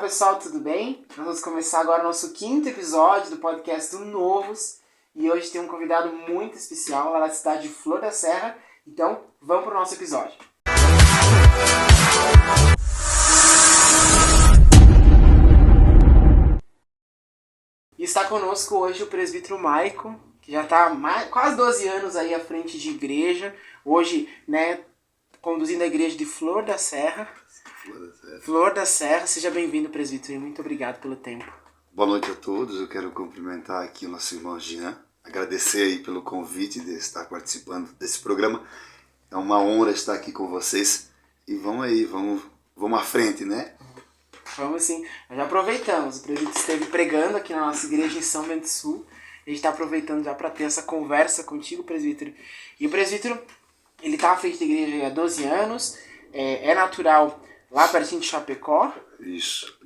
pessoal, tudo bem? Nós vamos começar agora o nosso 5º episódio do podcast do Novos. E hoje tem um convidado muito especial lá da cidade de Flor da Serra. Então, vamos para o nosso episódio. E está conosco hoje o presbítero Maico, que já está quase 12 anos aí à frente de igreja. Hoje, conduzindo a igreja de Flor da Serra. Flor da Serra, seja bem-vindo, presbítero, e muito obrigado pelo tempo. Boa noite a todos, eu quero cumprimentar aqui o nosso irmão Jean, agradecer aí pelo convite de estar participando desse programa. É uma honra estar aqui com vocês e vamos aí, vamos à frente, né? Vamos sim, nós já aproveitamos, o presbítero esteve pregando aqui na nossa igreja em São Bento do Sul, a gente está aproveitando já para ter essa conversa contigo, presbítero. E o presbítero, ele está à frente da igreja há 12 anos, é natural lá pertinho de Chapecó. Isso.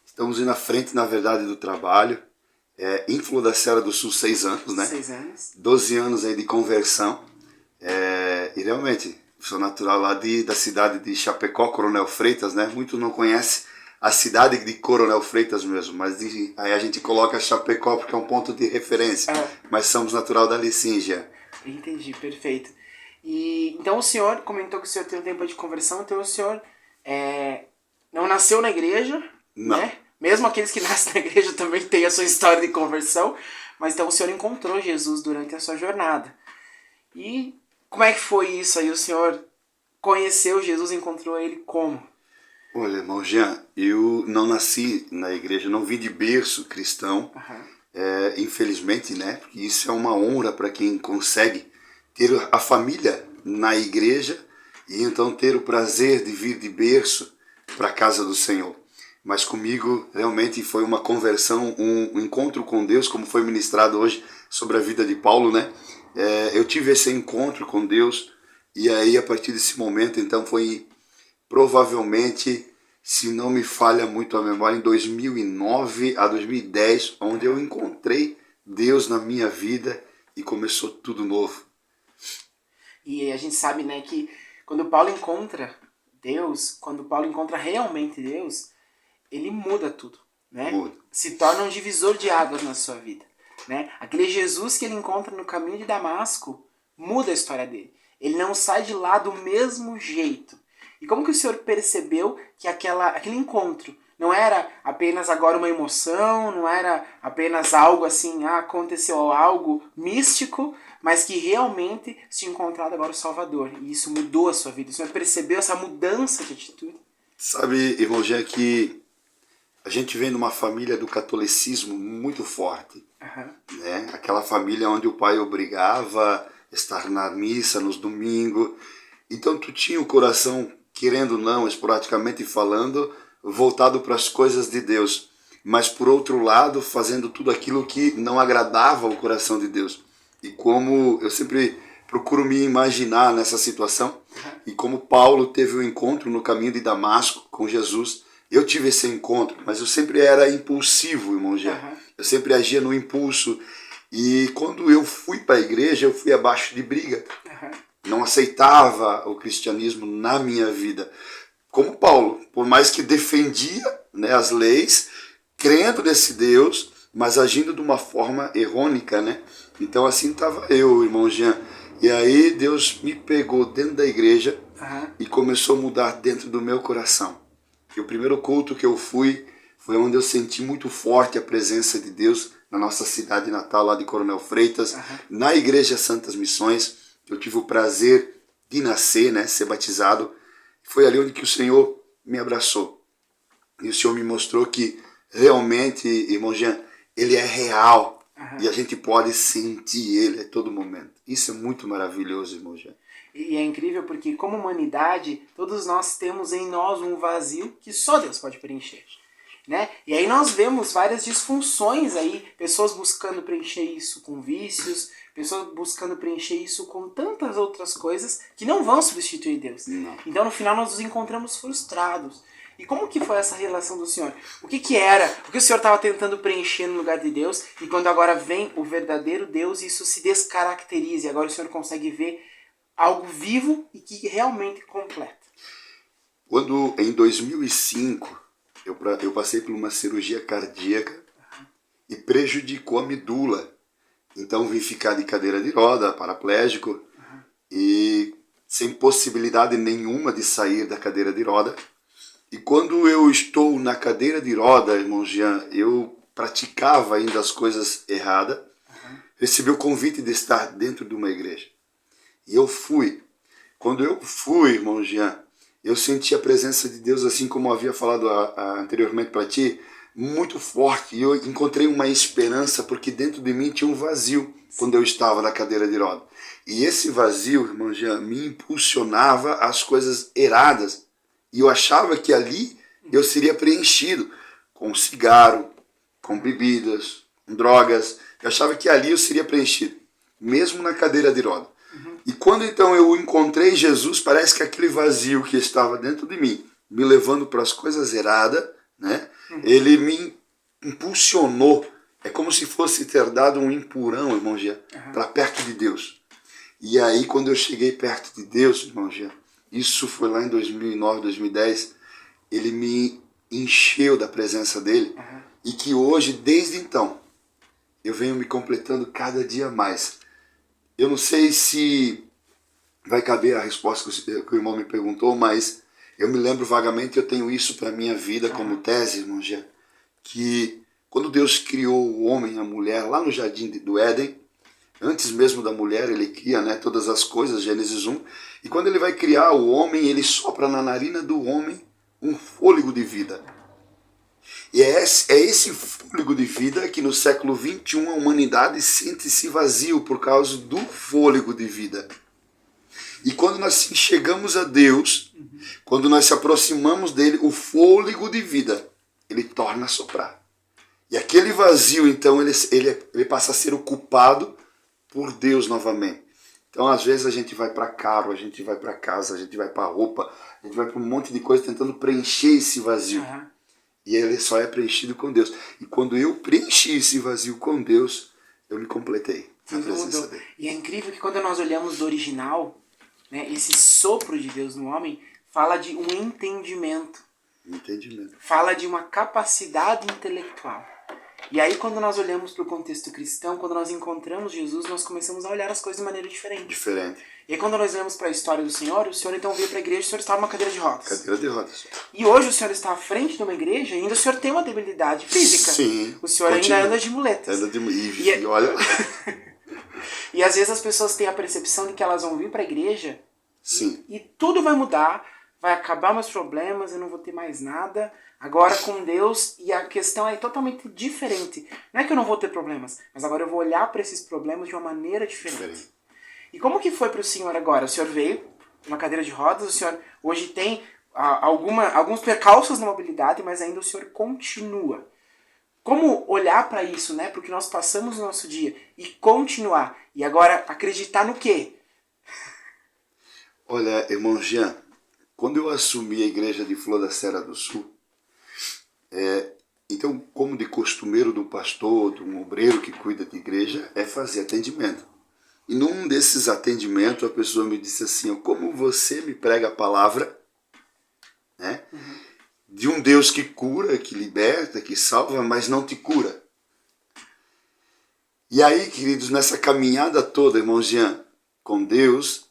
Estamos indo à frente, na verdade, do trabalho. Em Flor da Serra do Sul, 6 anos, né? 6 anos. 12 anos aí de conversão. E realmente, sou natural lá da cidade de Chapecó, Coronel Freitas, né? Muitos não conhecem a cidade de Coronel Freitas mesmo, mas aí a gente coloca Chapecó porque é um ponto de referência. Mas somos natural dali sim, já. Entendi, perfeito. E então o senhor comentou que o senhor tem um tempo de conversão, então o senhor não nasceu na igreja, não. Né? Mesmo aqueles que nascem na igreja também têm a sua história de conversão, mas então o senhor encontrou Jesus durante a sua jornada. E como é que foi isso aí? O senhor conheceu Jesus, encontrou ele como? Olha, irmão Jean, eu não nasci na igreja, não vim de berço cristão, infelizmente, né? Porque isso é uma honra para quem consegue ter a família na igreja e então ter o prazer de vir de berço para a casa do Senhor. Mas comigo realmente foi uma conversão, um encontro com Deus, como foi ministrado hoje sobre a vida de Paulo, né? Eu tive esse encontro com Deus e aí a partir desse momento então foi provavelmente, se não me falha muito a memória, em 2009 a 2010, onde eu encontrei Deus na minha vida e começou tudo novo. E a gente sabe, né, que quando Paulo encontra Deus, quando Paulo encontra realmente Deus, ele muda tudo, né? Muda. Se torna um divisor de águas na sua vida, né? Aquele Jesus que ele encontra no caminho de Damasco muda a história dele. Ele não sai de lá do mesmo jeito. E como que o senhor percebeu que aquele encontro não era apenas agora uma emoção, não era apenas algo assim, aconteceu algo místico, mas que realmente se encontrado agora o Salvador. E isso mudou a sua vida. O senhor percebeu essa mudança de atitude? Sabe, irmão Jean, que a gente vem de uma família do catolicismo muito forte. Né? Aquela família onde o pai obrigava a estar na missa nos domingos. Então tu tinha o coração, querendo ou não, esporadicamente falando, voltado para as coisas de Deus. Mas por outro lado, fazendo tudo aquilo que não agradava ao coração de Deus. E como eu sempre procuro me imaginar nessa situação, e como Paulo teve um encontro no caminho de Damasco com Jesus, eu tive esse encontro, mas eu sempre era impulsivo, irmão Jean. Eu sempre agia no impulso. E quando eu fui para a igreja, eu fui abaixo de briga. Não aceitava o cristianismo na minha vida. Como Paulo, por mais que defendia, né, as leis, crendo nesse Deus, mas agindo de uma forma errônica, né? Então assim estava eu, irmão Jean. E aí Deus me pegou dentro da igreja e começou a mudar dentro do meu coração. E o primeiro culto que eu fui foi onde eu senti muito forte a presença de Deus na nossa cidade natal, lá de Coronel Freitas, na Igreja Santas Missões. Eu tive o prazer de nascer, né, ser batizado. Foi ali onde que o Senhor me abraçou. E o Senhor me mostrou que realmente, irmão Jean, Ele é real. E a gente pode sentir Ele a todo momento. Isso é muito maravilhoso, irmão Jean. E é incrível porque, como humanidade, todos nós temos em nós um vazio que só Deus pode preencher. Né? E aí nós vemos várias disfunções aí, pessoas buscando preencher isso com vícios, pessoas buscando preencher isso com tantas outras coisas que não vão substituir Deus. Não. Então no final nós nos encontramos frustrados. E como que foi essa relação do Senhor? O que era? O que o Senhor estava tentando preencher no lugar de Deus e quando agora vem o verdadeiro Deus, isso se descaracteriza e agora o Senhor consegue ver algo vivo e que realmente completa. Quando em 2005 Eu passei por uma cirurgia cardíaca e prejudicou a medula. Então vim ficar de cadeira de roda, paraplégico, e sem possibilidade nenhuma de sair da cadeira de roda. E quando eu estou na cadeira de roda, irmão Jean, eu praticava ainda as coisas erradas, recebi o convite de estar dentro de uma igreja. E eu fui. Quando eu fui, irmão Jean, eu senti a presença de Deus, assim como eu havia falado anteriormente para ti, muito forte. E eu encontrei uma esperança, porque dentro de mim tinha um vazio quando eu estava na cadeira de roda. E esse vazio, irmão Jean, me impulsionava às coisas erradas. E eu achava que ali eu seria preenchido com cigarro, com bebidas, com drogas. Eu achava que ali eu seria preenchido, mesmo na cadeira de roda. E quando então eu encontrei Jesus, parece que aquele vazio que estava dentro de mim, me levando para as coisas erradas, né? Ele me impulsionou. É como se fosse ter dado um empurrão, irmão Jean, para perto de Deus. E aí, quando eu cheguei perto de Deus, irmão Jean, isso foi lá em 2009, 2010, ele me encheu da presença dele. E que hoje, desde então, eu venho me completando cada dia mais. Eu não sei se vai caber a resposta que o irmão me perguntou, mas eu me lembro vagamente, eu tenho isso para a minha vida como tese, irmão Jean, que quando Deus criou o homem e a mulher lá no jardim do Éden, antes mesmo da mulher, ele cria, né, todas as coisas, Gênesis 1, e quando ele vai criar o homem, ele sopra na narina do homem um fôlego de vida. E é esse fôlego de vida que no século XXI a humanidade sente-se vazio por causa do fôlego de vida. E quando nós chegamos a Deus, quando nós se aproximamos dele, o fôlego de vida, ele torna a soprar. E aquele vazio, então, ele passa a ser ocupado por Deus novamente. Então, às vezes, a gente vai para carro, a gente vai para casa, a gente vai para roupa, a gente vai para um monte de coisa tentando preencher esse vazio. E ele só é preenchido com Deus. E quando eu preenchi esse vazio com Deus, eu me completei na presença dele. E é incrível que quando nós olhamos do original, né, esse sopro de Deus no homem fala de um entendimento. Fala de uma capacidade intelectual. E aí quando nós olhamos para o contexto cristão, quando nós encontramos Jesus, nós começamos a olhar as coisas de maneira diferente. E aí quando nós olhamos para a história do Senhor, o Senhor então veio para a igreja, o Senhor estava numa cadeira de rodas. Cadeira de rodas. E hoje o Senhor está à frente de uma igreja e ainda o Senhor tem uma debilidade física. Sim. O Senhor ainda anda de muletas. E olha... E às vezes as pessoas têm a percepção de que elas vão vir para a igreja e tudo vai mudar, vai acabar meus problemas, eu não vou ter mais nada. Agora com Deus, e a questão é totalmente diferente. Não é que eu não vou ter problemas, mas agora eu vou olhar para esses problemas de uma maneira diferente. E como que foi para o senhor agora? O senhor veio numa cadeira de rodas, o senhor hoje tem alguns percalços na mobilidade, mas ainda o senhor continua. Como olhar para isso, né? Porque nós passamos o nosso dia e continuar. E agora acreditar no quê? Olha, irmão Jean, quando eu assumi a igreja de Flor da Serra do Sul, então, como de costumeiro do pastor, de um obreiro que cuida de igreja, é fazer atendimento. E num desses atendimentos, a pessoa me disse assim, como você me prega a palavra, né? De um Deus que cura, que liberta, que salva, mas não te cura. E aí, queridos, nessa caminhada toda, irmão Jean, com Deus,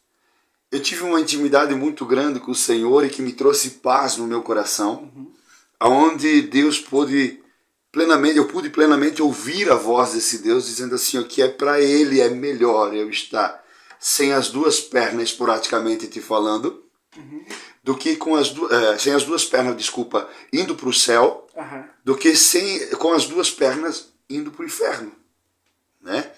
eu tive uma intimidade muito grande com o Senhor e que me trouxe paz no meu coração, onde Deus eu pude plenamente ouvir a voz desse Deus dizendo assim, que é para Ele é melhor eu estar sem as duas pernas, praticamente te falando, do que com sem as duas pernas, indo para o céu, do que com as duas pernas indo para o inferno. Né?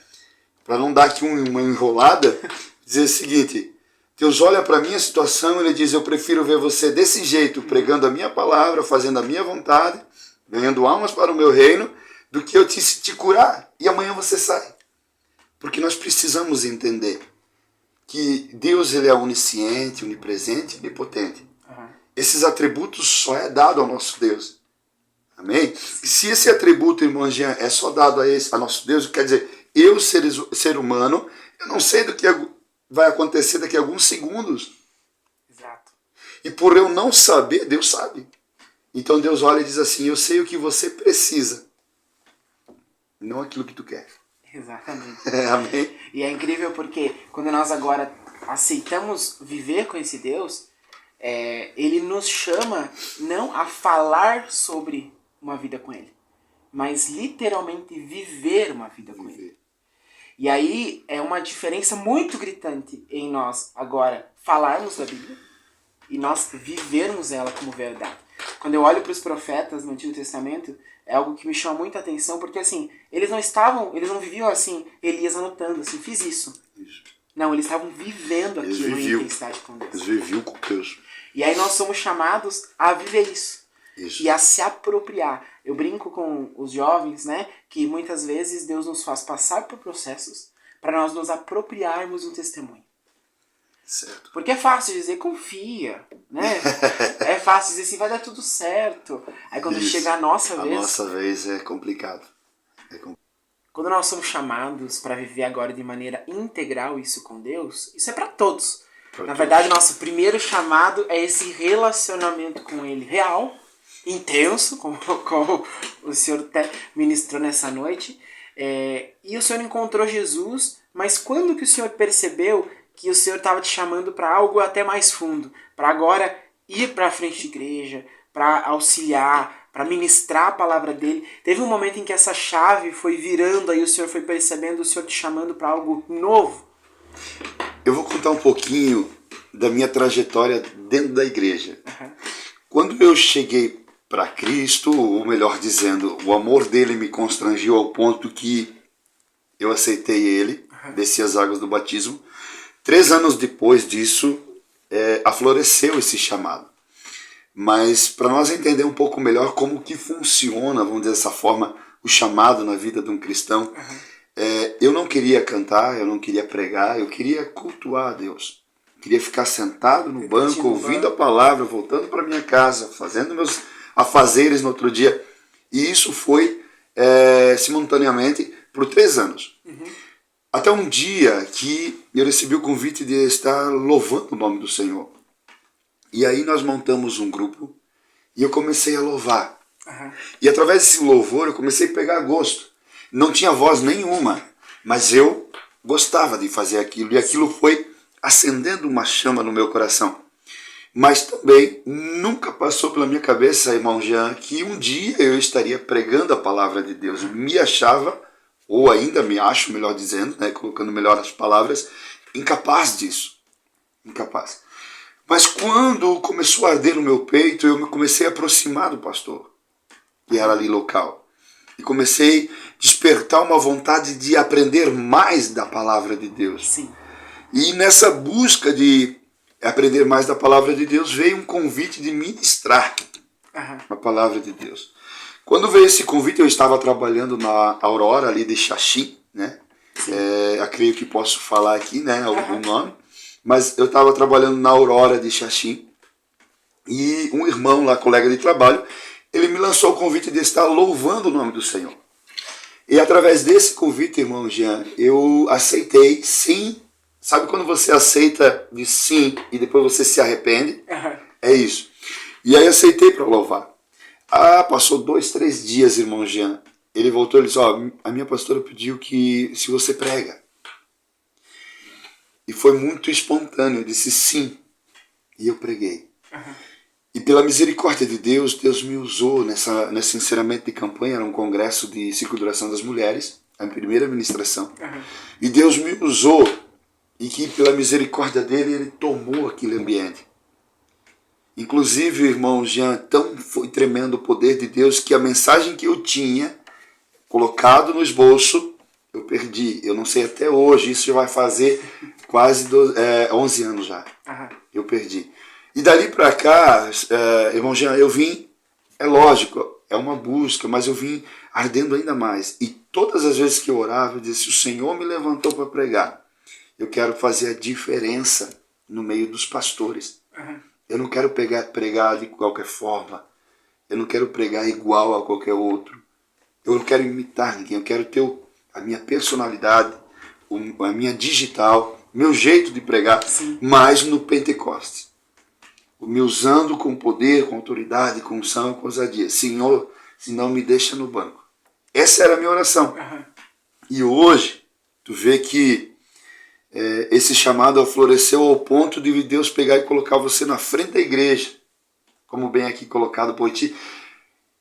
Para não dar aqui uma enrolada, dizer o seguinte, Deus olha para a minha situação e Ele diz, eu prefiro ver você desse jeito, pregando a minha palavra, fazendo a minha vontade, ganhando almas para o meu reino, do que eu te curar e amanhã você sai. Porque nós precisamos entender que Deus ele é onisciente, onipresente e onipotente. Esses atributos só é dado ao nosso Deus. Amém? E se esse atributo, irmão Jean, é só dado a nosso Deus, quer dizer, eu, ser humano, eu não sei do que vai acontecer daqui a alguns segundos. Exato. E por eu não saber, Deus sabe. Então Deus olha e diz assim, eu sei o que você precisa, não aquilo que tu quer. Exatamente. Amém? E é incrível porque quando nós agora aceitamos viver com esse Deus, ele nos chama não a falar sobre uma vida com ele, mas literalmente viver uma vida com ele. E aí é uma diferença muito gritante em nós agora falarmos da Bíblia e nós vivermos ela como verdade. Quando eu olho para os profetas no Antigo Testamento, é algo que me chama muita atenção, porque assim, eles não viviam assim, Elias anotando, assim, fiz isso. Não, eles estavam vivendo aquilo em intensidade com Deus. Eles viviam com Deus. E aí nós somos chamados a viver isso. Isso. E a se apropriar. Eu brinco com os jovens, né, que muitas vezes Deus nos faz passar por processos para nós nos apropriarmos do testemunho. Certo. Porque é fácil dizer, confia, né? É fácil dizer assim, vai dar tudo certo. Aí quando chega a nossa vez... A nossa vez é complicado. Quando nós somos chamados para viver agora de maneira integral isso com Deus, isso é para todos. Na verdade, nosso primeiro chamado é esse relacionamento com Ele real, intenso, como o Senhor ministrou nessa noite. E o Senhor encontrou Jesus, mas quando que o Senhor percebeu que o Senhor estava te chamando para algo até mais fundo, para agora ir para a frente de igreja, para auxiliar, para ministrar a palavra dele? Teve um momento em que essa chave foi virando, aí o Senhor foi percebendo o Senhor te chamando para algo novo? Eu vou contar um pouquinho da minha trajetória dentro da igreja. Uhum. Quando eu cheguei para Cristo, ou melhor dizendo, o amor dele me constrangiu ao ponto que eu aceitei ele, desci as águas do batismo. 3 anos depois disso, afloresceu esse chamado. Mas para nós entender um pouco melhor como que funciona, vamos dizer dessa forma, o chamado na vida de um cristão, eu não queria cantar, eu não queria pregar, eu queria cultuar a Deus. Eu queria ficar sentado no banco, ouvindo a palavra, voltando para minha casa, fazendo meus afazeres no outro dia. E isso foi simultaneamente por 3 anos. Até um dia que eu recebi o convite de estar louvando o nome do Senhor. E aí nós montamos um grupo e eu comecei a louvar. E através desse louvor eu comecei a pegar gosto. Não tinha voz nenhuma, mas eu gostava de fazer aquilo. E aquilo foi acendendo uma chama no meu coração. Mas também nunca passou pela minha cabeça, irmão Jean, que um dia eu estaria pregando a palavra de Deus. Eu me achava, ou ainda me acho, melhor dizendo, né, colocando melhor as palavras, incapaz disso. Incapaz. Mas quando começou a arder no meu peito, eu me comecei a aproximar do pastor, que era ali local. E comecei a despertar uma vontade de aprender mais da palavra de Deus. Sim. E nessa busca de aprender mais da palavra de Deus, veio um convite de ministrar a palavra de Deus. Quando veio esse convite, eu estava trabalhando na Aurora, ali de Xaxim, né? Eu creio que posso falar aqui, né, o nome. Mas eu estava trabalhando na Aurora de Xaxim e um irmão lá, colega de trabalho, ele me lançou o convite de estar louvando o nome do Senhor. E através desse convite, irmão Jean, eu aceitei sim. Sabe quando você aceita de sim e depois você se arrepende? É isso. E aí aceitei para louvar. Passou 2, 3 dias, irmão Jean. Ele voltou e disse, a minha pastora pediu que se você prega. E foi muito espontâneo, eu disse sim. E eu preguei. E pela misericórdia de Deus, Deus me usou nesse encerramento de campanha, era um congresso de ciclo de duração das mulheres, a primeira ministração. E Deus me usou, e que pela misericórdia dele, ele tomou aquele ambiente. Inclusive, irmão Jean, tão foi tremendo o poder de Deus que a mensagem que eu tinha colocado no esboço, eu perdi. Eu não sei até hoje, isso já vai fazer quase 11 anos já. Eu perdi. E dali para cá, irmão Jean, eu vim, é lógico, é uma busca, mas eu vim ardendo ainda mais. E todas as vezes que eu orava, eu disse, o Senhor me levantou para pregar. Eu quero fazer a diferença no meio dos pastores. Eu não quero pregar de qualquer forma. Eu não quero pregar igual a qualquer outro. Eu não quero imitar ninguém. Eu quero ter a minha personalidade, a minha digital, meu jeito de pregar, mas no Pentecostes. me usando com poder, com autoridade, com unção, com ousadia. Senhor, se não me deixa no banco. Essa era a minha oração. E hoje, tu vê que esse chamado floresceu ao ponto de Deus pegar e colocar você na frente da igreja, como bem aqui colocado por ti,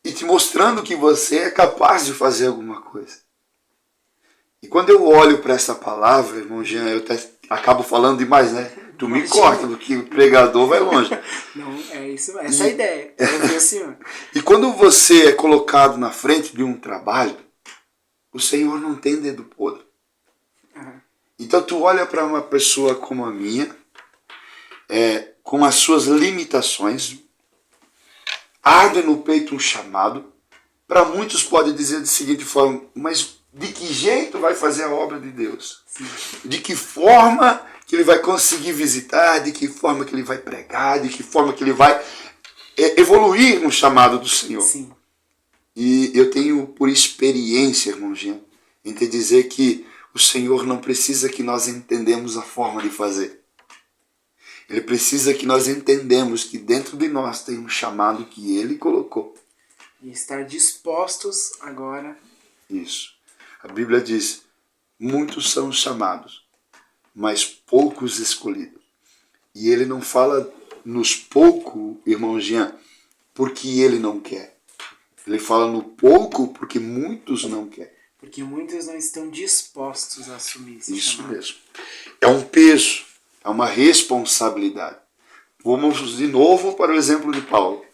e te mostrando que você é capaz de fazer alguma coisa. E quando eu olho para essa palavra, irmão Jean, eu até acabo falando demais, né? Tu me corta, porque o pregador vai longe. Não, é isso, essa é a ideia. Assim, e quando você é colocado na frente de um trabalho, o Senhor não tem dedo podre. Então tu olha para uma pessoa como a minha, com as suas limitações, arde no peito um chamado. Para muitos pode dizer da seguinte forma: mas de que jeito vai fazer a obra de Deus? Sim. De que forma que ele vai conseguir visitar? De que forma que ele vai pregar? De que forma que ele vai evoluir no chamado do Senhor? Sim. E eu tenho por experiência, irmão Jean, em te dizer que o Senhor não precisa que nós entendamos a forma de fazer. Ele precisa que nós entendamos que dentro de nós tem um chamado que Ele colocou. E estar dispostos agora. Isso. A Bíblia diz, muitos são os chamados, mas poucos escolhidos. E Ele não fala nos pouco, irmão Jean, porque Ele não quer. Ele fala no pouco porque muitos não querem. Porque muitos não estão dispostos a assumir esse chamado. Isso mesmo. É um peso, é uma responsabilidade. Vamos de novo para o exemplo de Paulo.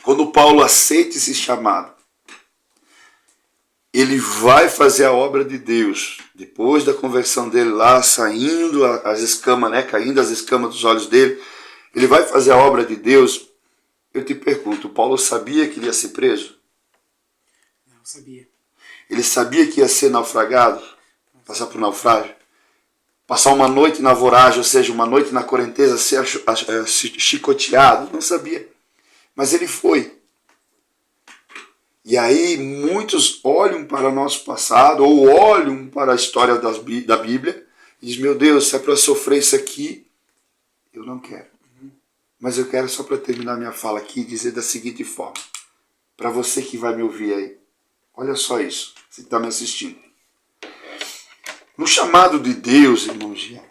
Quando Paulo aceita esse chamado, ele vai fazer a obra de Deus. Depois da conversão dele lá, saindo as escamas, né, caindo as escamas dos olhos dele, ele vai fazer a obra de Deus. Eu te pergunto, Paulo sabia que ele ia ser preso? Não sabia. Ele sabia que ia ser naufragado? Passar por naufrágio? Passar uma noite na voragem, ou seja, uma noite na correnteza, ser chicoteado? Não sabia. Mas ele foi. E aí muitos olham para o nosso passado, ou olham para a história da Bíblia, e dizem, meu Deus, se é para sofrer isso aqui, eu não quero. Mas eu quero, só para terminar minha fala aqui, dizer da seguinte forma. Para você que vai me ouvir aí, olha só isso, você que está me assistindo. No chamado de Deus, irmão Jean,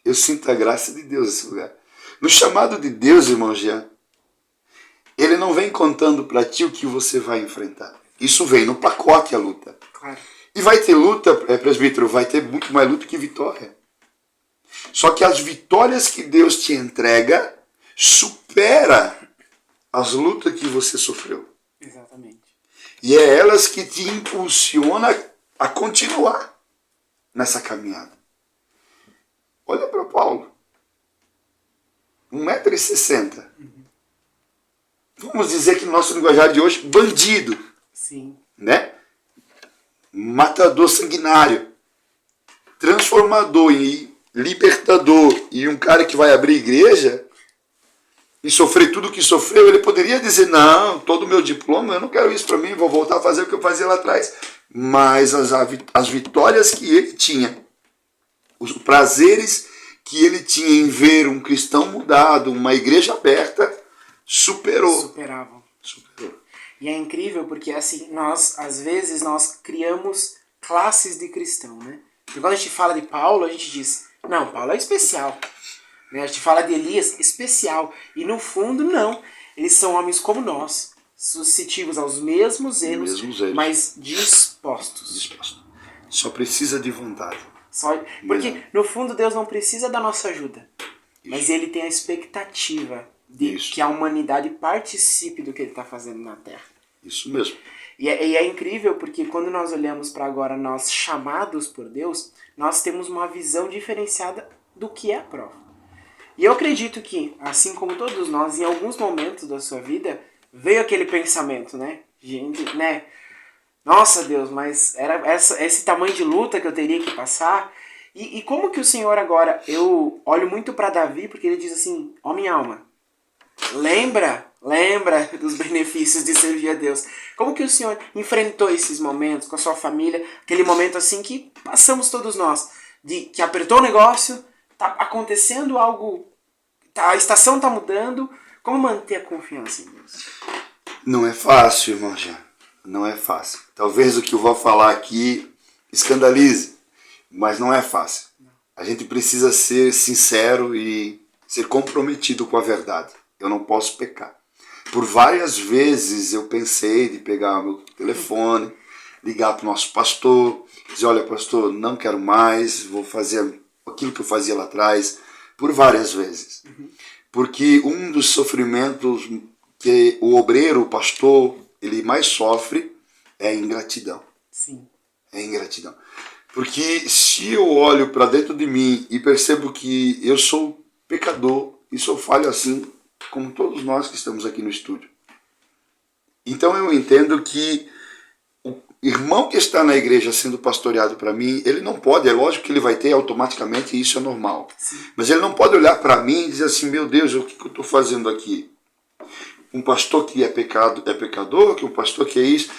eu sinto a graça de Deus nesse lugar. No chamado de Deus, irmão Jean, Ele não vem contando para ti o que você vai enfrentar. Isso vem no pacote, a luta. Claro. E vai ter luta, presbítero, vai ter muito mais luta que vitória. Só que as vitórias que Deus te entrega supera as lutas que você sofreu. Exatamente. E é elas que te impulsiona a continuar nessa caminhada. Olha para Paulo. 1,60 m. Vamos dizer que no nosso linguajar de hoje, bandido. Sim. Né? Matador sanguinário. Transformador e libertador. E um cara que vai abrir igreja e sofrer tudo o que sofreu, ele poderia dizer, não, todo o meu diploma, eu não quero isso para mim, vou voltar a fazer o que eu fazia lá atrás. Mas as vitórias que ele tinha, os prazeres que ele tinha em ver um cristão mudado, uma igreja aberta, superou. Superou. E é incrível porque assim, às vezes nós criamos classes de cristão, né? Porque quando a gente fala de Paulo, a gente diz, não, Paulo é especial. A gente fala de Elias, especial. E no fundo, não. Eles são homens como nós, suscetíveis aos mesmos erros, mas dispostos. Só precisa de vontade. Porque, no fundo, Deus não precisa da nossa ajuda. Mas Ele tem a expectativa de que a humanidade participe do que Ele está fazendo na Terra. Isso mesmo. E é incrível porque quando nós olhamos para agora nós chamados por Deus, nós temos uma visão diferenciada do que é a prova. E eu acredito que, assim como todos nós, em alguns momentos da sua vida, veio aquele pensamento, né? Gente, né? Nossa Deus, mas era esse tamanho de luta que eu teria que passar. E como que o Senhor agora, eu olho muito para Davi, porque ele diz assim, ó minha alma, lembra dos benefícios de servir a Deus. Como que o Senhor enfrentou esses momentos com a sua família, aquele momento assim que passamos todos nós, de que apertou o negócio, tá acontecendo algo a estação está mudando, como manter a confiança em Deus? Não é fácil, irmão Jean. Não é fácil. Talvez o que eu vou falar aqui escandalize, mas não é fácil. A gente precisa ser sincero e ser comprometido com a verdade. Eu não posso pecar. Por várias vezes eu pensei de pegar o meu telefone, ligar para o nosso pastor, dizer, olha pastor, não quero mais, vou fazer aquilo que eu fazia lá atrás, por várias vezes. Porque um dos sofrimentos que o obreiro, o pastor, ele mais sofre é a ingratidão. Sim. É a ingratidão. Porque se eu olho para dentro de mim e percebo que eu sou pecador e sou falho assim, como todos nós que estamos aqui no estúdio. Então eu entendo que o irmão que está na igreja sendo pastoreado para mim, ele não pode, é lógico que ele vai ter automaticamente, e isso é normal. Sim. Mas ele não pode olhar para mim e dizer assim, meu Deus, o que eu estou fazendo aqui? Um pastor que é pecador, que um pastor que é isso,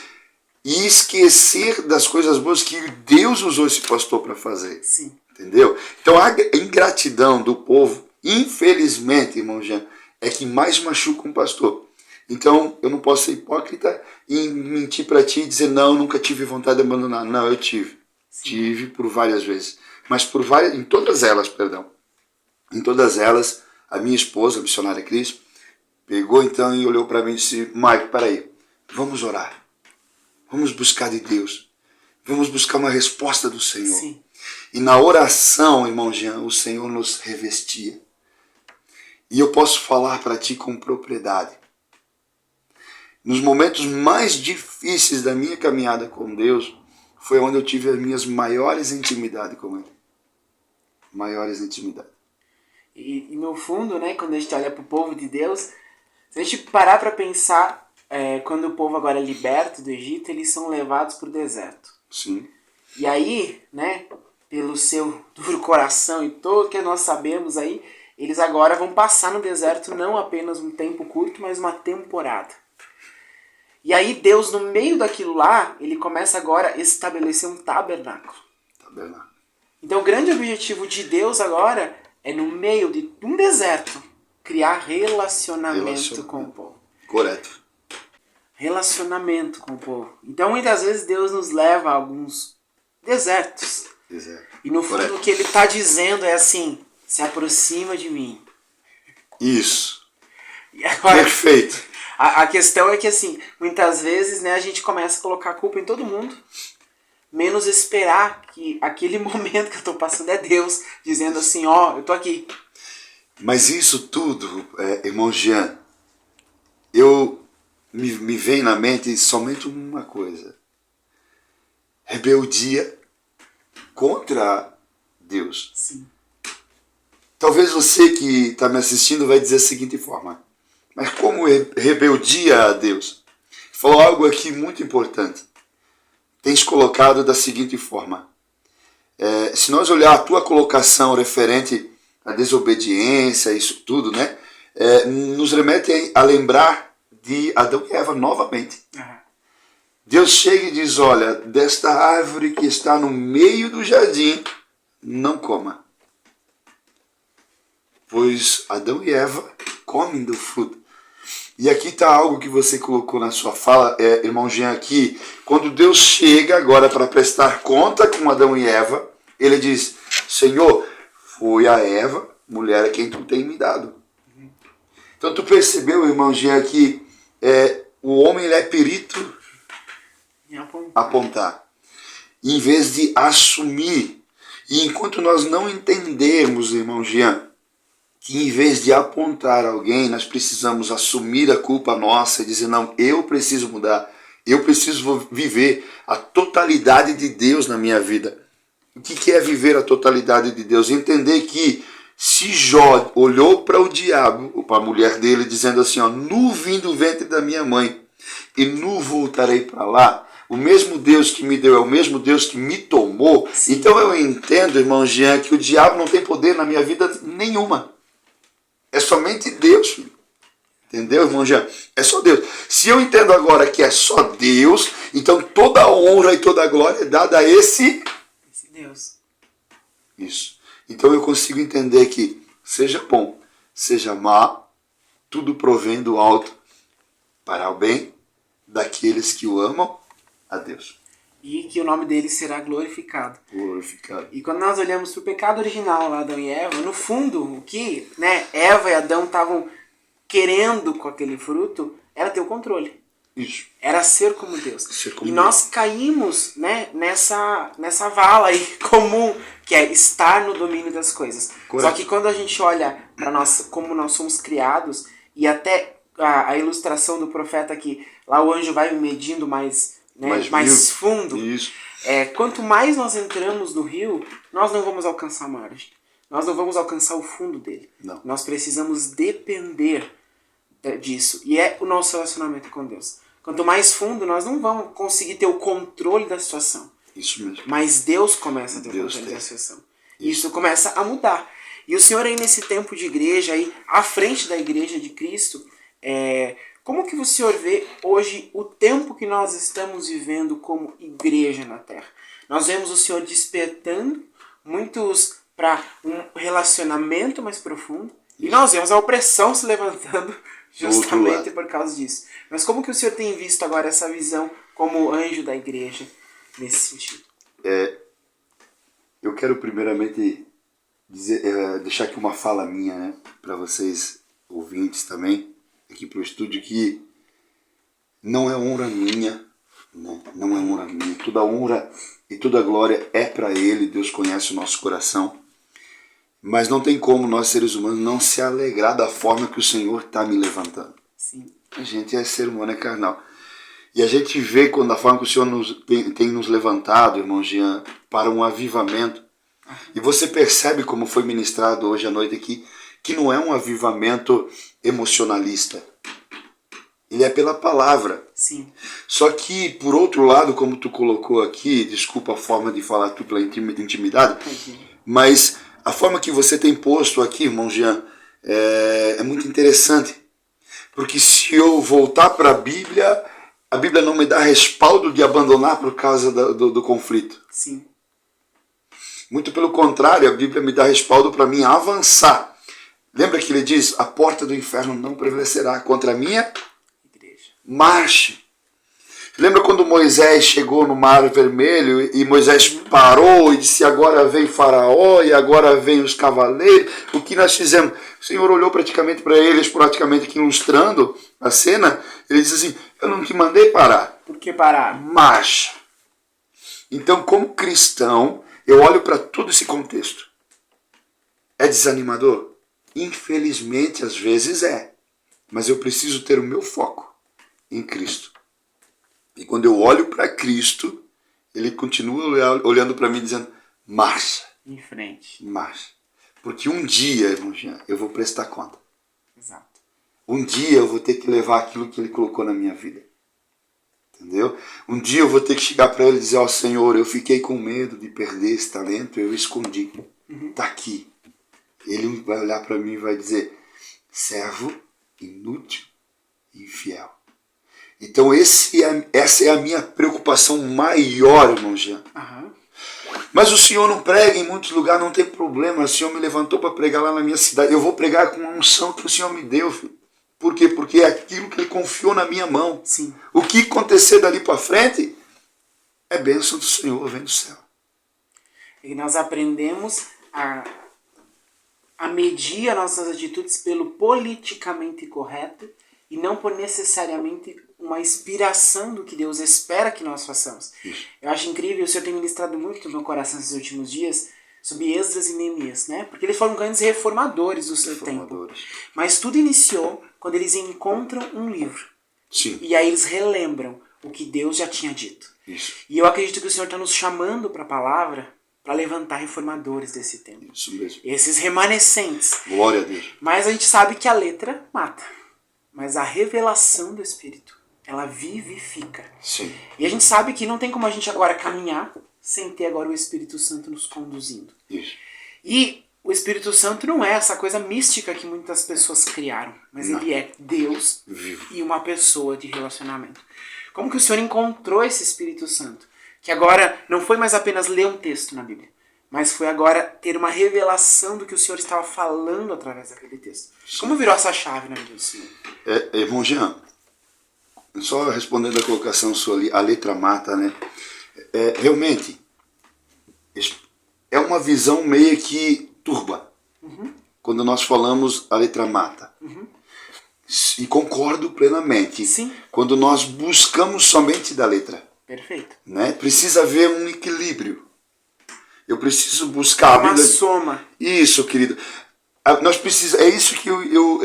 e esquecer das coisas boas que Deus usou esse pastor para fazer. Sim. Entendeu? Então a ingratidão do povo, infelizmente, irmão Jean, é que mais machuca um pastor. Então eu não posso ser hipócrita e mentir para ti e dizer, não, nunca tive vontade de abandonar. Não, eu tive. Sim. Tive por várias vezes. Mas em todas elas, a minha esposa, a missionária Cris, pegou então e olhou para mim e disse, Mike, peraí, vamos orar. Vamos buscar de Deus. Vamos buscar uma resposta do Senhor. Sim. E na oração, irmão Jean, o Senhor nos revestia. E eu posso falar para ti com propriedade. Nos momentos mais difíceis da minha caminhada com Deus, foi onde eu tive as minhas maiores intimidades com Ele. Maiores intimidades. E no fundo, né, quando a gente olha para o povo de Deus, se a gente parar para pensar, quando o povo agora é liberto do Egito, eles são levados para o deserto. Sim. E aí, né, pelo seu duro coração e tudo que nós sabemos aí, eles agora vão passar no deserto não apenas um tempo curto, mas uma temporada. E aí Deus, no meio daquilo lá, ele começa agora a estabelecer um tabernáculo. Então o grande objetivo de Deus agora é, no meio de um deserto, criar relacionamento com o povo. Correto. Relacionamento com o povo. Então muitas vezes Deus nos leva a alguns desertos. E no fundo o que ele está dizendo é assim, se aproxima de mim. Isso. E agora, perfeito. A questão é que assim, muitas vezes, né, a gente começa a colocar a culpa em todo mundo, menos esperar que aquele momento que eu estou passando é Deus, dizendo assim, ó, eu estou aqui. Mas isso tudo, irmão Jean, me vem na mente somente uma coisa. Rebeldia contra Deus. Sim. Talvez você que está me assistindo vai dizer da seguinte forma, mas como rebeldia a Deus? Falou algo aqui muito importante. Tens colocado da seguinte forma, se nós olhar a tua colocação referente à desobediência, isso tudo, né, nos remete a lembrar de Adão e Eva novamente. Deus chega e diz, olha, desta árvore que está no meio do jardim, não coma. Pois Adão e Eva comem do fruto. E aqui está algo que você colocou na sua fala, irmão Jean, aqui. Quando Deus chega agora para prestar conta com Adão e Eva, ele diz, Senhor, foi a Eva, mulher a quem tu tem me dado. Então tu percebeu, irmão Jean, que o homem ele é perito apontar, em vez de assumir. E enquanto nós não entendermos, irmão Jean, que em vez de apontar alguém, nós precisamos assumir a culpa nossa e dizer, não, eu preciso mudar, eu preciso viver a totalidade de Deus na minha vida. O que é viver a totalidade de Deus? Entender que se Jó olhou para o diabo, ou para a mulher dele, dizendo assim, ó, nu vim do ventre da minha mãe, e nu voltarei para lá, o mesmo Deus que me deu é o mesmo Deus que me tomou. Sim. Então eu entendo, irmão Jean, que o diabo não tem poder na minha vida nenhuma. É somente Deus, filho. Entendeu, irmão Jean? É só Deus. Se eu entendo agora que é só Deus, então toda a honra e toda a glória é dada a esse Deus. Isso. Então eu consigo entender que seja bom, seja má, tudo provém do alto para o bem daqueles que o amam a Deus. E que o nome dele será glorificado. Glorificado. E quando nós olhamos para o pecado original lá, Adão e Eva, no fundo, o que Eva e Adão estavam querendo com aquele fruto era ter o controle. Isso. Era ser como Deus. Ser como e Deus. nós caímos nessa vala aí comum, que é estar no domínio das coisas. Correto. Só que quando a gente olha para nós, como nós somos criados, e até a ilustração do profeta que lá o anjo vai medindo mais fundo. Isso. Quanto mais nós entramos no rio, nós não vamos alcançar a margem. Nós não vamos alcançar o fundo dele. Não. Nós precisamos depender disso. E é o nosso relacionamento com Deus. Quanto mais fundo, nós não vamos conseguir ter o controle da situação. Isso mesmo. Mas Deus começa a ter o controle da situação. Isso começa a mudar. E o Senhor aí nesse tempo de igreja, aí à frente da igreja de Cristo, como que o Senhor vê hoje o tempo que nós estamos vivendo como igreja na Terra? Nós vemos o Senhor despertando muitos para um relacionamento mais profundo. E nós vemos a opressão se levantando justamente por causa disso. Mas como que o Senhor tem visto agora essa visão como anjo da igreja nesse sentido? Eu quero primeiramente deixar aqui uma fala minha, né, para vocês ouvintes também, aqui para o estúdio, que não é honra minha, né? Não é honra minha. Toda honra e toda glória é para Ele. Deus conhece o nosso coração. Mas não tem como nós, seres humanos, não se alegrar da forma que o Senhor está me levantando. Sim. A gente é ser humano, é carnal. E a gente vê quando a forma que o Senhor tem nos levantado, irmão Jean, para um avivamento. E você percebe, como foi ministrado hoje à noite aqui, que não é um avivamento emocionalista. Ele é pela palavra. Sim. Só que, por outro lado, como tu colocou aqui, desculpa a forma de falar tu pela intimidade, mas a forma que você tem posto aqui, irmão Jean, é muito interessante. Porque se eu voltar para a Bíblia não me dá respaldo de abandonar por causa do conflito. Sim. Muito pelo contrário, a Bíblia me dá respaldo para mim avançar. Lembra que ele diz, a porta do inferno não prevalecerá contra a minha igreja. Marche. Lembra quando Moisés chegou no Mar Vermelho e Moisés parou e disse, agora vem Faraó e agora vem os cavaleiros. O que nós fizemos? O Senhor olhou praticamente para eles, praticamente aqui ilustrando a cena. Ele disse assim, eu não te mandei parar. Por que parar? Marcha. Então, como cristão, eu olho para todo esse contexto. É desanimador? Infelizmente, às vezes é. Mas eu preciso ter o meu foco em Cristo. E quando eu olho para Cristo, Ele continua olhando para mim dizendo, marcha. Em frente. Marcha. Porque um dia, irmão Jean, eu vou prestar conta. Exato. Um dia eu vou ter que levar aquilo que Ele colocou na minha vida. Entendeu? Um dia eu vou ter que chegar para Ele e dizer, ó Senhor, eu fiquei com medo de perder esse talento, eu escondi. Está aqui. Ele vai olhar para mim e vai dizer, servo inútil e infiel. Então essa é a minha preocupação maior, irmão Jean. Uhum. Mas o Senhor não prega em muitos lugares, não tem problema. O Senhor me levantou para pregar lá na minha cidade. Eu vou pregar com a unção que o Senhor me deu, filho. Por quê? Porque é aquilo que Ele confiou na minha mão. Sim. O que acontecer dali para frente é bênção do Senhor, vem do céu. E nós aprendemos a medir as nossas atitudes pelo politicamente correto e não por necessariamente uma inspiração do que Deus espera que nós façamos. Isso. Eu acho incrível, o Senhor tem ministrado muito no meu coração esses últimos dias sobre Esdras e Neemias, né? Porque eles foram grandes reformadores do seu tempo. Mas tudo iniciou quando eles encontram um livro. Sim. E aí eles relembram o que Deus já tinha dito. Isso. E eu acredito que o Senhor está nos chamando para a palavra para levantar reformadores desse tempo. Isso mesmo. Esses remanescentes. Glória a Deus. Mas a gente sabe que a letra mata. Mas a revelação do Espírito, ela vivifica. Sim. E a gente sabe que não tem como a gente agora caminhar sem ter agora o Espírito Santo nos conduzindo. Isso. E o Espírito Santo não é essa coisa mística que muitas pessoas criaram. Mas Não. ele é Deus Vivo. e uma pessoa de relacionamento. Como que o Senhor encontrou esse Espírito Santo? Que agora não foi mais apenas ler um texto na Bíblia, mas foi agora ter uma revelação do que o Senhor estava falando através daquele texto. Como virou essa chave na vida do Senhor? Irmão Jean, só respondendo a colocação sua ali, a letra mata, né? Realmente, é uma visão meio que turba. Quando nós falamos a letra mata. E concordo plenamente. Sim. Quando nós buscamos somente da letra. Perfeito. Né? Precisa haver um equilíbrio. Eu preciso buscar uma soma. Isso, querido. Nós precisamos. É isso que eu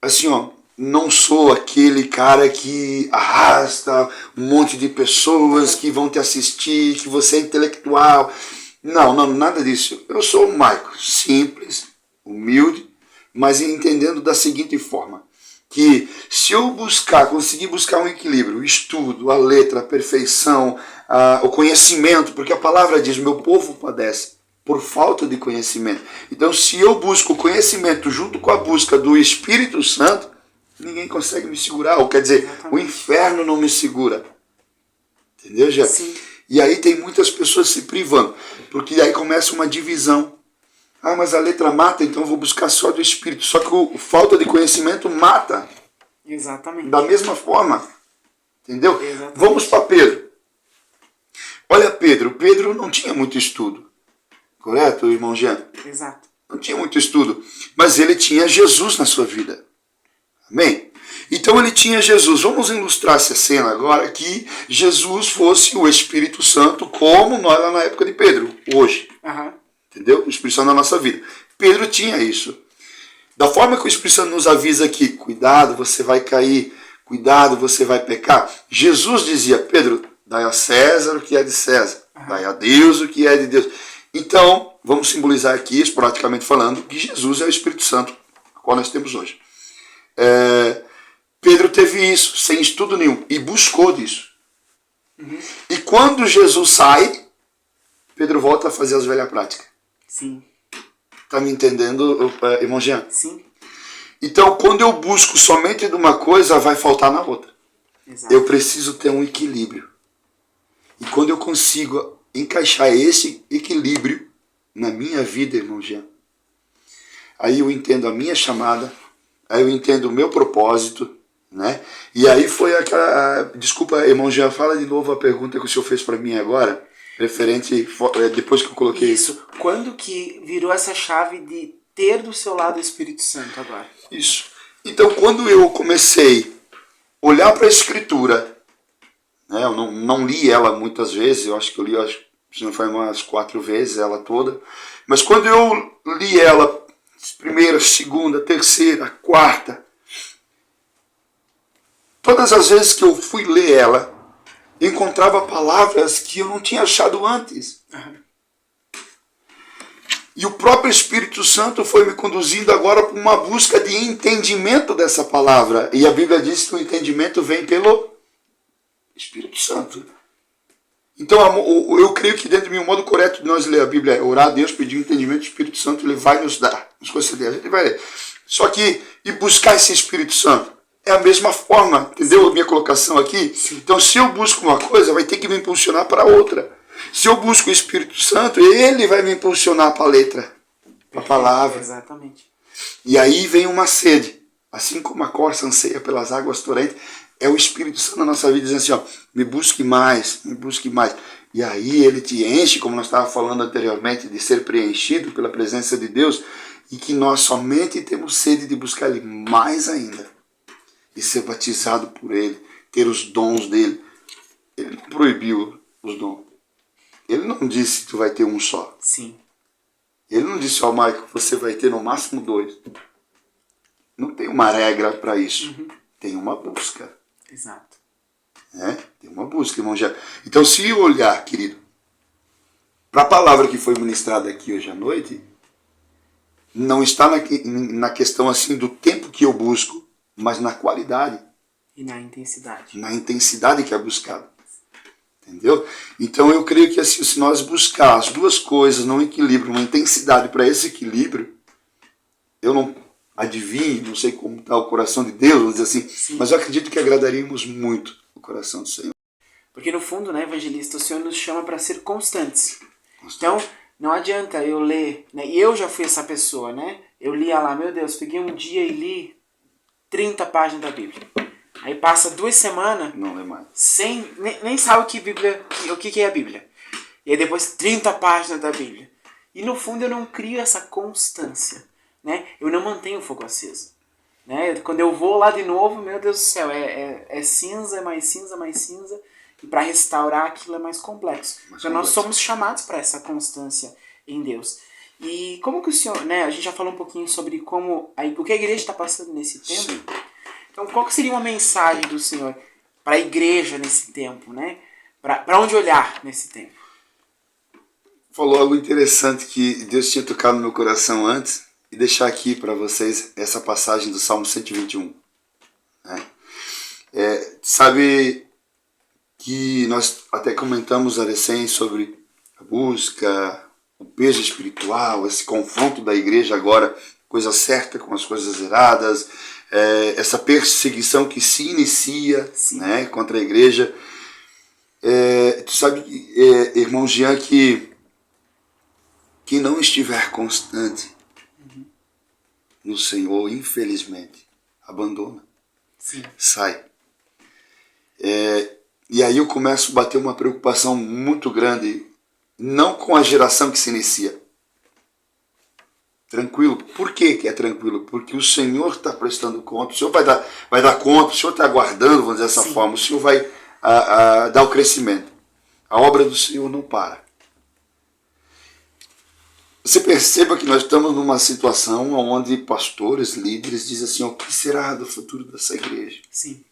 assim, ó, não sou aquele cara que arrasta um monte de pessoas que vão te assistir, que você é intelectual. Não, nada disso. Eu sou um Maico, simples, humilde, mas entendendo da seguinte forma, que se eu conseguir buscar um equilíbrio, o estudo, a letra, a perfeição, o conhecimento, porque a palavra diz, meu povo padece por falta de conhecimento. Então, se eu busco o conhecimento junto com a busca do Espírito Santo, ninguém consegue me segurar, ou quer dizer, o inferno não me segura. Entendeu, já? Sim. E aí tem muitas pessoas se privando, porque aí começa uma divisão. Ah, mas a letra mata, então eu vou buscar só do Espírito. Só que a falta de conhecimento mata. Exatamente. Da mesma forma. Entendeu? Exatamente. Vamos para Pedro. Olha Pedro. Pedro não tinha muito estudo. Correto, irmão Jean? Exato. Não tinha muito estudo. Mas ele tinha Jesus na sua vida. Amém? Então ele tinha Jesus. Vamos ilustrar essa cena agora que Jesus fosse o Espírito Santo como nós lá na época de Pedro, hoje. Entendeu? O Espírito Santo na nossa vida. Pedro tinha isso. Da forma que o Espírito Santo nos avisa aqui, cuidado, você vai cair, cuidado, você vai pecar. Jesus dizia, Pedro, dai a César o que é de César, dai a Deus o que é de Deus. Então, vamos simbolizar aqui, praticamente falando, que Jesus é o Espírito Santo, qual nós temos hoje. Pedro teve isso, sem estudo nenhum, e buscou disso. E quando Jesus sai, Pedro volta a fazer as velhas práticas. Sim. Tá me entendendo, irmão Jean? Sim. Então, quando eu busco somente de uma coisa, vai faltar na outra. Exato. Eu preciso ter um equilíbrio. E quando eu consigo encaixar esse equilíbrio na minha vida, irmão Jean, aí eu entendo a minha chamada, aí eu entendo o meu propósito, né? E aí foi aquela... Desculpa, irmão Jean, fala de novo a pergunta que o senhor fez para mim agora. Referente, depois que eu coloquei isso. Quando que virou essa chave de ter do seu lado o Espírito Santo agora? Isso. Então, quando eu comecei a olhar para a Escritura, né, eu não li ela muitas vezes, eu acho que eu li, se não foi umas 4 vezes ela toda, mas quando eu li ela, primeira, segunda, terceira, quarta, todas as vezes que eu fui ler ela, encontrava palavras que eu não tinha achado antes. E o próprio Espírito Santo foi me conduzindo agora para uma busca de entendimento dessa palavra. E a Bíblia diz que o entendimento vem pelo Espírito Santo. Então eu creio que dentro de mim o modo correto de nós ler a Bíblia é orar a Deus, pedir o entendimento do Espírito Santo, Ele vai nos dar, nos conceder, a gente vai ler. Só que, e buscar esse Espírito Santo, é a mesma forma, entendeu a minha colocação aqui? Sim. Então, se eu busco uma coisa, vai ter que me impulsionar para outra. Se eu busco o Espírito Santo, ele vai me impulsionar para a letra, para a palavra. Exatamente. E aí vem uma sede. Assim como a corça anseia pelas águas torrentes, é o Espírito Santo na nossa vida dizendo assim, ó, me busque mais, me busque mais. E aí ele te enche, como nós estávamos falando anteriormente, de ser preenchido pela presença de Deus, e que nós somente temos sede de buscar Ele mais ainda. E ser batizado por Ele, ter os dons dEle. Ele não proibiu os dons. Ele não disse que tu vai ter um só. Sim. Ele não disse, ó, Michael, você vai ter no máximo 2. Não tem uma regra para isso. Tem uma busca. Exato. Tem uma busca, irmão. Então, se eu olhar, querido, para a palavra que foi ministrada aqui hoje à noite, não está na questão assim do tempo que eu busco, mas na qualidade. E na intensidade. Na intensidade que é buscada. Entendeu? Então eu creio que assim, se nós buscar as duas coisas num equilíbrio, uma intensidade para esse equilíbrio, eu não adivinho, não sei como está o coração de Deus, vamos dizer assim, sim, mas eu acredito que agradaríamos muito o coração do Senhor. Porque no fundo, né, evangelista, o Senhor nos chama para ser constantes. Então, não adianta eu ler, né? E eu já fui essa pessoa, né? Eu lia lá, meu Deus, peguei um dia e li 30 páginas da Bíblia. Aí passa 2 semanas, Não lê mais. Nem sabe o que é a Bíblia. E aí depois 30 páginas da Bíblia. E no fundo eu não crio essa constância, né? Eu não mantenho o fogo aceso. Né? Quando eu vou lá de novo, meu Deus do céu, é cinza, é mais cinza, mais cinza. E para restaurar aquilo é mais complexo. Então nós somos chamados para essa constância em Deus. E como que o Senhor, né? A gente já falou um pouquinho sobre o que a igreja está passando nesse tempo. Sim. Então qual que seria uma mensagem do Senhor para a igreja nesse tempo, né? Para onde olhar nesse tempo? Falou algo interessante que Deus tinha tocado no meu coração antes, e deixar aqui para vocês essa passagem do Salmo 121. Né? Sabe que nós até comentamos a recém sobre a busca, o peso espiritual, esse confronto da igreja agora, coisa certa com as coisas erradas, essa perseguição que se inicia, né, contra a igreja. Tu sabe, irmão Jean, que quem não estiver constante no Senhor, infelizmente, abandona. Sim. Sai. E aí eu começo a bater uma preocupação muito grande, não com a geração que se inicia. Tranquilo. Por que é tranquilo? Porque o Senhor está prestando conta, o Senhor vai dar conta, o Senhor está aguardando, vamos dizer dessa forma, o Senhor vai dar o crescimento. A obra do Senhor não para. Você perceba que nós estamos numa situação onde pastores, líderes dizem assim, o que será do futuro dessa igreja? Sim.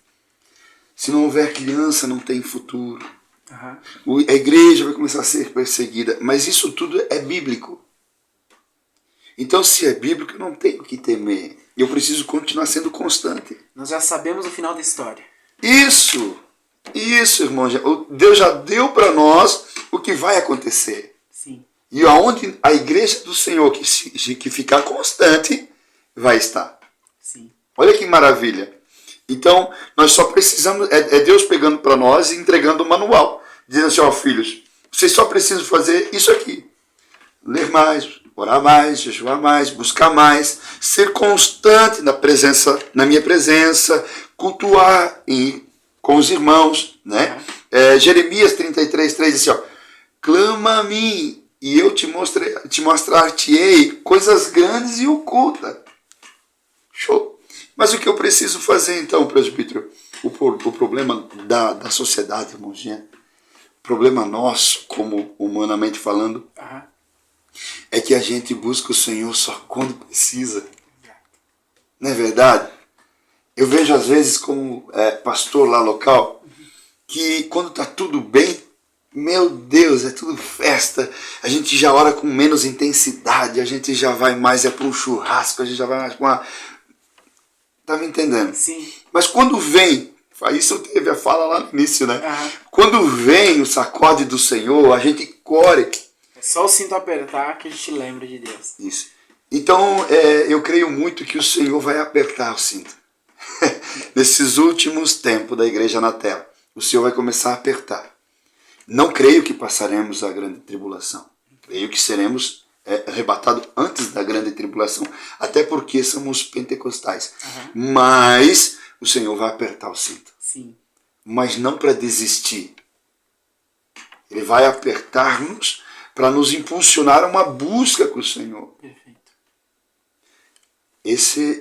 Se não houver criança, não tem futuro. Uhum. A igreja vai começar a ser perseguida. Mas isso tudo é bíblico. Então, se é bíblico, eu não tenho o que temer. Eu preciso continuar sendo constante. Nós já sabemos o final da história. Isso, irmão. Deus já deu para nós o que vai acontecer. Sim. E aonde a igreja do Senhor que ficar constante vai estar. Sim. Olha que maravilha. Então, nós só precisamos, é Deus pegando para nós e entregando o manual. Dizendo assim, filhos, vocês só precisam fazer isso aqui. Ler mais, orar mais, jejuar mais, buscar mais, ser constante na minha presença, cultuar com os irmãos. Né? Jeremias 33:3 diz assim, clama a mim, e eu te mostrar-te-ei coisas grandes e ocultas. Show. Mas o que eu preciso fazer então, presbítero? O problema da sociedade, irmãozinha, o problema nosso, como humanamente falando, é que a gente busca o Senhor só quando precisa. Não é verdade? Eu vejo às vezes como pastor lá local, que quando está tudo bem, meu Deus, é tudo festa, a gente já ora com menos intensidade, a gente já vai mais para um churrasco, a gente já vai mais para uma... Tá me entendendo? Sim. Mas quando vem, isso teve a fala lá no início, né? Quando vem o sacode do Senhor, a gente corre. É só o cinto apertar que a gente lembra de Deus. Isso. Então, eu creio muito que o Senhor vai apertar o cinto. Nesses últimos tempos da igreja na terra, o Senhor vai começar a apertar. Não creio que passaremos a grande tribulação. Creio que seremos arrebatados antes da grande tribulação, até porque somos pentecostais. Mas o Senhor vai apertar o cinto. Sim. Mas não para desistir. Ele vai apertar-nos para nos impulsionar a uma busca com o Senhor. Perfeito.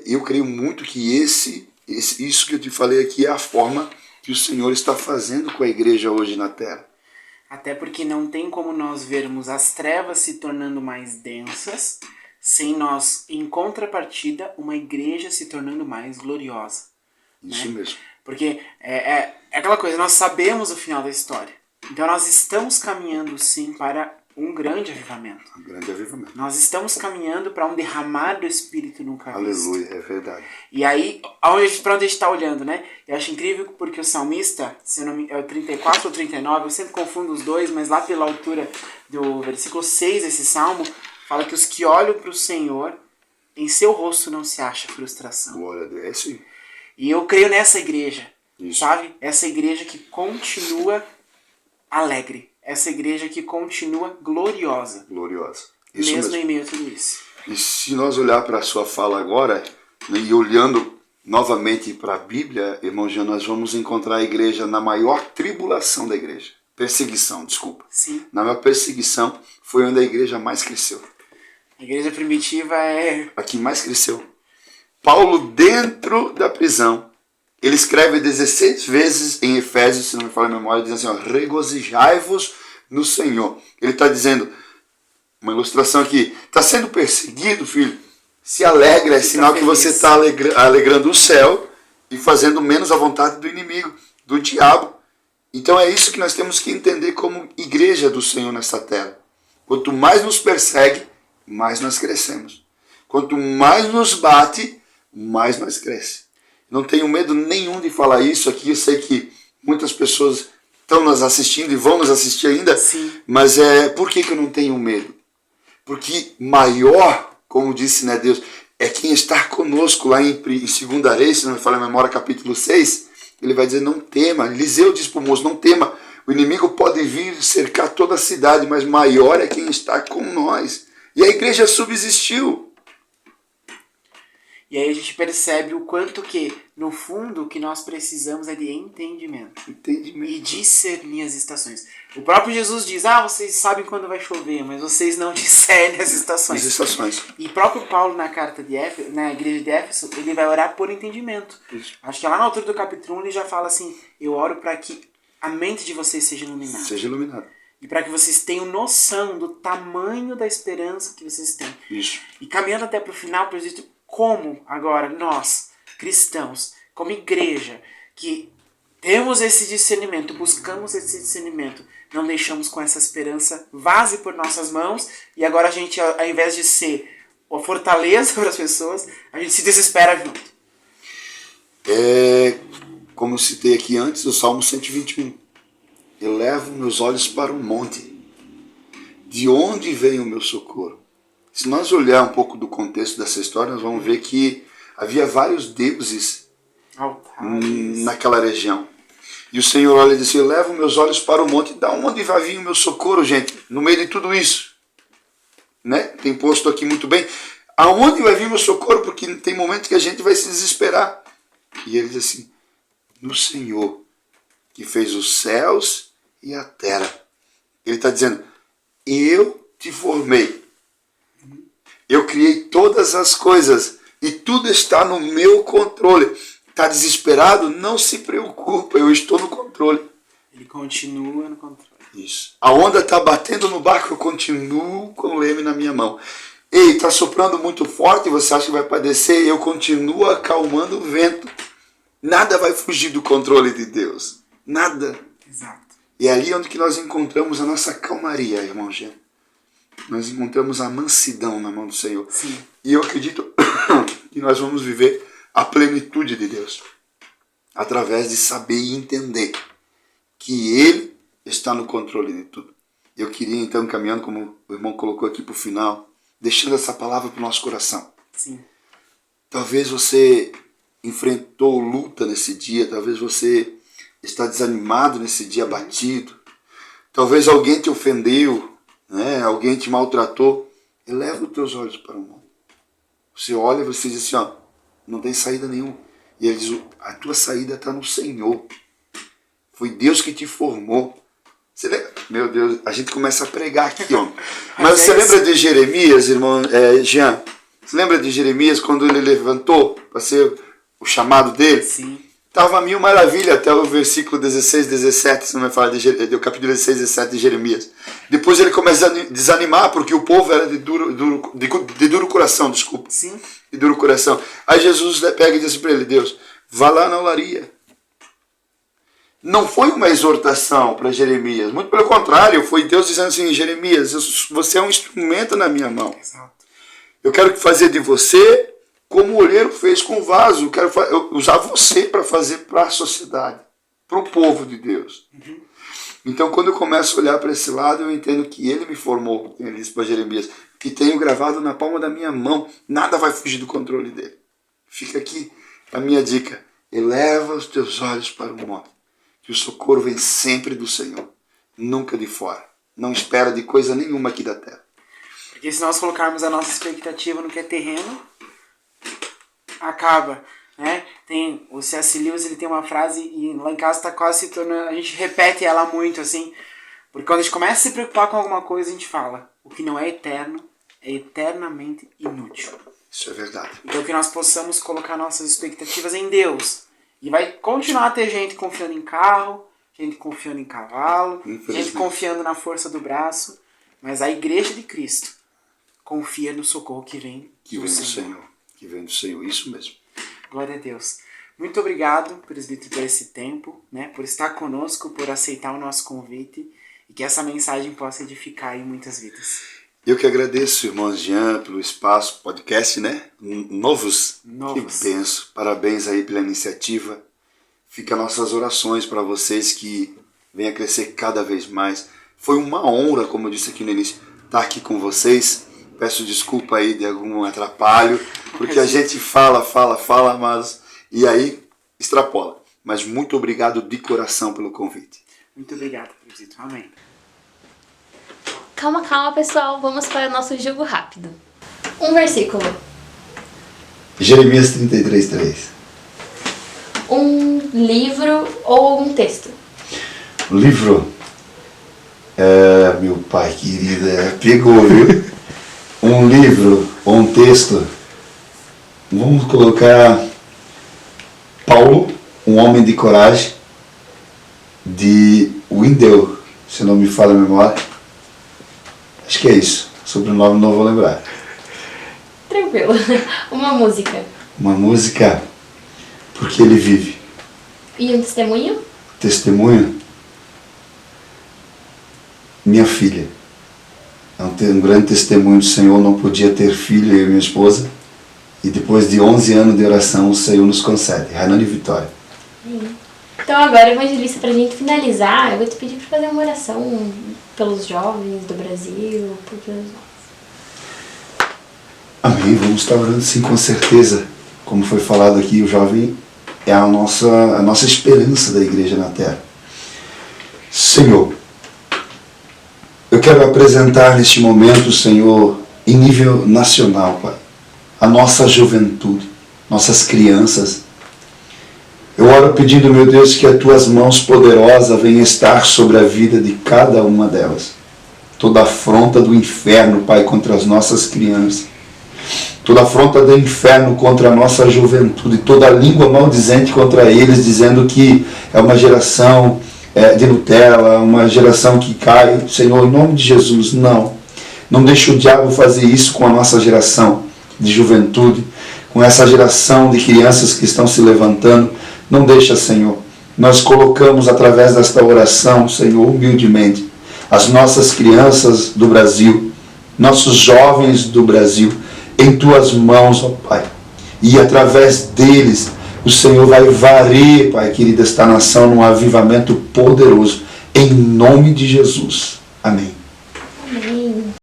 Eu creio muito que isso que eu te falei aqui é a forma que o Senhor está fazendo com a igreja hoje na terra. Até porque não tem como nós vermos as trevas se tornando mais densas, sem nós, em contrapartida, uma igreja se tornando mais gloriosa. Isso mesmo. Porque é aquela coisa, nós sabemos o final da história. Então nós estamos caminhando sim para um grande avivamento. Um grande avivamento. Nós estamos caminhando para um derramar do Espírito nunca visto. Aleluia, é verdade. E aí, para onde a gente está olhando, né? Eu acho incrível porque o salmista, se não me, é o 34 ou 39, eu sempre confundo os dois, mas lá pela altura do versículo 6 desse salmo, fala que os que olham para o Senhor, em seu rosto não se acha frustração. Glória a Deus, é sim. E eu creio nessa igreja, isso. Sabe? Essa igreja que continua alegre. essa igreja que continua gloriosa. Gloriosa. Isso mesmo mesmo. em meio a tudo isso. E se nós olhar para a sua fala agora, né, e olhando novamente para a Bíblia, irmão Jean, nós vamos encontrar a igreja na maior tribulação da igreja. Perseguição, desculpa. Sim. Na maior perseguição foi onde a igreja mais cresceu. A igreja primitiva é... A que mais cresceu. Paulo, dentro da prisão, ele escreve 16 vezes em Efésios, se não me falha a memória, dizendo assim, ó, regozijai-vos no Senhor. Ele está dizendo, uma ilustração aqui, está sendo perseguido, filho, se alegra, é sinal que você está alegrando o céu e fazendo menos a vontade do inimigo, do diabo. Então é isso que nós temos que entender como igreja do Senhor nessa terra. Quanto mais nos persegue, mais nós crescemos. Quanto mais nos bate, mais nós crescemos. Não tenho medo nenhum de falar isso aqui. Eu sei que muitas pessoas estão nos assistindo e vão nos assistir ainda. Sim. Mas por que eu não tenho medo? Porque maior, como disse, né, Deus, é quem está conosco lá em 2 Reis, se não me falha a memória, capítulo 6. Ele vai dizer, não tema. Eliseu diz para o moço, não tema. O inimigo pode vir cercar toda a cidade, mas maior é quem está com nós. E a igreja subsistiu. E aí a gente percebe o quanto que, no fundo, o que nós precisamos é de entendimento. E discernir as estações. O próprio Jesus diz, vocês sabem quando vai chover, mas vocês não discernem as estações. As estações. E próprio Paulo, na carta de Éfeso, na igreja de Éfeso, ele vai orar por entendimento. Isso. Acho que lá na altura do capítulo 1 ele já fala assim, eu oro para que a mente de vocês seja iluminada. Seja iluminada. E para que vocês tenham noção do tamanho da esperança que vocês têm. Isso. E caminhando até para o final, presbítero, como agora nós, cristãos, como igreja, que temos esse discernimento, buscamos esse discernimento, não deixamos com essa esperança vaze por nossas mãos e agora a gente, ao invés de ser uma fortaleza para as pessoas, a gente se desespera junto. Como eu citei aqui antes, o Salmo 121. Eu levo meus olhos para o monte. De onde vem o meu socorro? Se nós olhar um pouco do contexto dessa história, nós vamos ver que havia vários deuses naquela região. E o Senhor olha e diz assim, eu levo meus olhos para o monte. Da onde vai vir o meu socorro, gente? No meio de tudo isso. Né? Tem posto aqui muito bem. Aonde vai vir o meu socorro? Porque tem momentos que a gente vai se desesperar. E ele diz assim, no Senhor, que fez os céus e a terra. Ele está dizendo, eu te formei. Eu criei todas as coisas e tudo está no meu controle. Está desesperado? Não se preocupa, eu estou no controle. Ele continua no controle. Isso. A onda está batendo no barco, eu continuo com o leme na minha mão. Ei, está soprando muito forte, você acha que vai padecer? Eu continuo acalmando o vento. Nada vai fugir do controle de Deus. Nada. Exato. E é ali onde que nós encontramos a nossa calmaria, irmão Jean. Nós encontramos a mansidão na mão do Senhor. Sim. E eu acredito que nós vamos viver a plenitude de Deus. Através de saber e entender que Ele está no controle de tudo. Eu queria então, caminhando como o irmão colocou aqui para o final, deixando essa palavra para o nosso coração. Sim. Talvez você enfrentou luta nesse dia, talvez você está desanimado nesse dia, abatido. Talvez alguém te ofendeu, né? Alguém te maltratou. Eleva os teus olhos para o monte. Você olha e você diz assim, ó, não tem saída nenhuma. E ele diz, a tua saída está no Senhor. Foi Deus que te formou. Você lembra? Meu Deus, a gente começa a pregar aqui, ó. Mas você lembra de Jeremias, irmão Jean? Você lembra de Jeremias quando ele levantou para ser o chamado dele? Sim. Estava mil maravilha até o versículo 16, 17, se não me fala, do capítulo 16, 17 de Jeremias. Depois ele começa a desanimar, porque o povo era de duro coração, desculpa. Sim. De duro coração. Aí Jesus pega e diz para ele, Deus, vá lá na olaria. Não foi uma exortação para Jeremias, muito pelo contrário, foi Deus dizendo assim, Jeremias, você é um instrumento na minha mão. Exato. Eu quero fazer de você como o olheiro fez com o vaso. Eu quero usar você para fazer para a sociedade, para o povo de Deus. Uhum. Então, quando eu começo a olhar para esse lado, eu entendo que Ele me formou, ele disse para Jeremias, que tenho gravado na palma da minha mão, nada vai fugir do controle dele. Fica aqui a minha dica, eleva os teus olhos para o monte, que o socorro vem sempre do Senhor. nunca de fora. Não espera de coisa nenhuma aqui da terra. Porque se nós colocarmos a nossa expectativa no que é terreno, acaba, né? Tem o C.S. Lewis, ele tem uma frase, e lá em casa está quase se tornando, a gente repete ela muito, assim, porque quando a gente começa a se preocupar com alguma coisa, a gente fala, o que não é eterno é eternamente inútil. Isso é verdade. Então que nós possamos colocar nossas expectativas em Deus. E vai continuar a ter gente confiando em carro, gente confiando em cavalo, gente confiando na força do braço, mas a igreja de Cristo confia no socorro que vem do Senhor. Que vem do Senhor, isso mesmo. Glória a Deus. Muito obrigado, presbítero, por esse tempo, né, por estar conosco, por aceitar o nosso convite e que essa mensagem possa edificar em muitas vidas. Eu que agradeço, irmão Jean, pelo espaço, podcast, né? Novos. Que benção. Parabéns aí pela iniciativa. Fica nossas orações para vocês que venham a crescer cada vez mais. Foi uma honra, como eu disse aqui no início, estar aqui com vocês. Peço desculpa aí de algum atrapalho, porque a gente fala, mas e aí extrapola. Mas muito obrigado de coração pelo convite. Muito obrigado, presbítero. Amém. Calma, pessoal. Vamos para o nosso jogo rápido. Um versículo. Jeremias 33:3. Um livro ou um texto. O livro, meu pai querido, pegou, viu? Um livro ou um texto. Vamos colocar Paulo, um homem de coragem, de Wendell, se não me falha a memória. Acho que é isso. Sobrenome não vou lembrar. Tranquilo. Uma música. Uma música, porque ele vive. E um testemunho? Testemunho? Minha filha. É um grande testemunho do Senhor. Não podia ter filho, eu e minha esposa. E depois de 11 anos de oração, o Senhor nos concede. Hernani Vitória. Então agora, evangelista, pra gente finalizar, eu vou te pedir para fazer uma oração pelos jovens do Brasil, por todos nós. Amém, vamos estar orando sim, com certeza. Como foi falado aqui, o jovem é a nossa esperança da igreja na terra. Senhor, eu quero apresentar neste momento, Senhor, em nível nacional, Pai, a nossa juventude, nossas crianças. Eu oro pedindo, meu Deus, que as tuas mãos poderosas venham estar sobre a vida de cada uma delas. Toda afronta do inferno, Pai, contra as nossas crianças. Toda afronta do inferno contra a nossa juventude. Toda língua maldizente contra eles, dizendo que é uma geração de Nutella, uma geração que cai. Senhor, em nome de Jesus, não. Não deixe o diabo fazer isso com a nossa geração de juventude, com essa geração de crianças que estão se levantando. Não deixa, Senhor. Nós colocamos através desta oração, Senhor, humildemente, as nossas crianças do Brasil, nossos jovens do Brasil, em tuas mãos, ó Pai. E através deles, o Senhor vai varrer, Pai querido, esta nação num avivamento poderoso. Em nome de Jesus. Amém. Amém.